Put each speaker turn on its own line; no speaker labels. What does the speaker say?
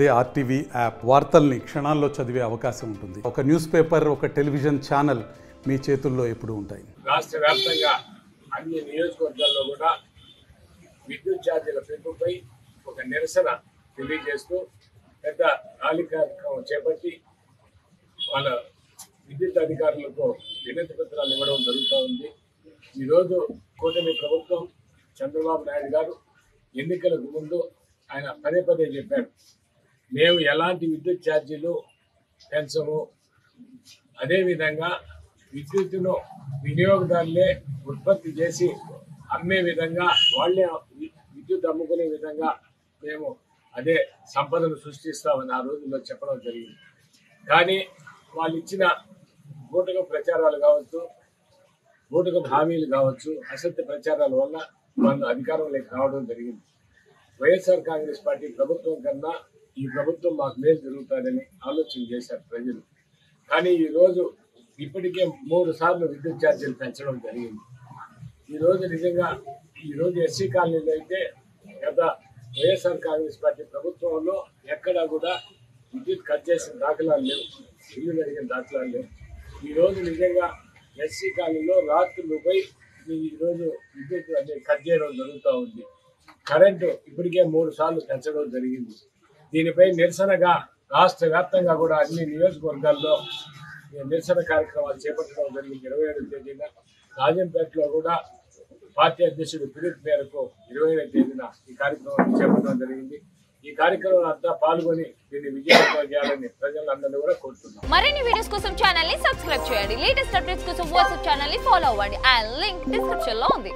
అదే RTV app వార్తల్ని క్షణాల్లో చదివే అవకాశం ఉంటుంది. ఒక న్యూస్ పేపర్, ఒక టెలివిజన్ ఛానల్ మీ చేతుల్లో ఎప్పుడూ ఉంటాయి.
రాష్ట్ర వ్యాప్తంగా అన్ని నియోజకవర్గాల్లో కూడా విద్యుత్ ఛార్జీల పెంపుపై ఒక నిరసన తెలియజేస్తూ పెద్ద ర్యాలీ కార్యక్రమం చేపట్టి వాళ్ళ విద్యుత్ అధికారులకు వినతి పత్రాలు ఇవ్వడం జరుగుతూ ఉంది. ఈరోజు కూటమి ప్రభుత్వం చంద్రబాబు నాయుడు గారు ఎన్నికలకు ముందు ఆయన పదే పదే చెప్పారు, మేము ఎలాంటి విద్యుత్ ఛార్జీలు పెంచము, అదేవిధంగా విద్యుత్తును వినియోగదారులే ఉత్పత్తి చేసి అమ్మే విధంగా వాళ్ళే విద్యుత్ అమ్ముకునే విధంగా మేము అదే సంపదను సృష్టిస్తామని ఆ రోజుల్లో చెప్పడం జరిగింది. కానీ వాళ్ళు ఇచ్చిన బూటక ప్రచారాలు కావచ్చు, బూటక హామీలు కావచ్చు, అసత్య ప్రచారాల వల్ల వాళ్ళు అధికారంలోకి రావడం జరిగింది. వైఎస్ఆర్ కాంగ్రెస్ పార్టీ ప్రభుత్వం కన్నా ఈ ప్రభుత్వం మాకు మేలు జరుగుతుందని ఆలోచన చేశారు ప్రజలు. కానీ ఈరోజు ఇప్పటికే 3 సార్లు విద్యుత్ ఛార్జీలు పెంచడం జరిగింది. ఈరోజు నిజంగా ఈరోజు ఎస్సీ కాలనీలో అయితే గత వైఎస్ఆర్ కాంగ్రెస్ పార్టీ ప్రభుత్వంలో ఎక్కడా కూడా విద్యుత్ కట్ చేసిన దాఖలాలు లేవు, ఇల్లు జరిగిన దాఖలాలు లేవు. ఈరోజు నిజంగా ఎస్సీ కాలనీలో రాత్రులపై ఈరోజు విద్యుత్ అనేది కట్ చేయడం జరుగుతూ ఉంది. కరెంటు ఇప్పటికే 3 సార్లు పెంచడం జరిగింది. దీనిపై నిరసనగా రాష్ట్ర వ్యాప్తంగా కూడా అన్ని నియోజకవర్గాల్లో నిరసన కార్యక్రమాలు చేపట్టడం జరిగింది. 27వ తేదీన రాజంపేటలో కూడా పార్టీ అధ్యక్షుడు పిలుపు మేరకు 27వ తేదీన ఈ కార్యక్రమాన్ని చేపట్టడం జరిగింది. ఈ కార్యక్రమం అంతా పాల్గొని దీన్ని విజయవంతం చేయాలని ప్రజలందరినీ కూడా కోరుతున్నాం.
మరిన్ని వీడియోస్ కోసం ఛానల్ ని సబ్స్క్రైబ్ చేయండి. లేటెస్ట్ అప్డేట్స్ కోసం వాట్సాప్ ఛానల్ ని ఫాలో అవ్వండి. ఆ లింక్ డిస్క్రిప్షన్ లో ఉంది.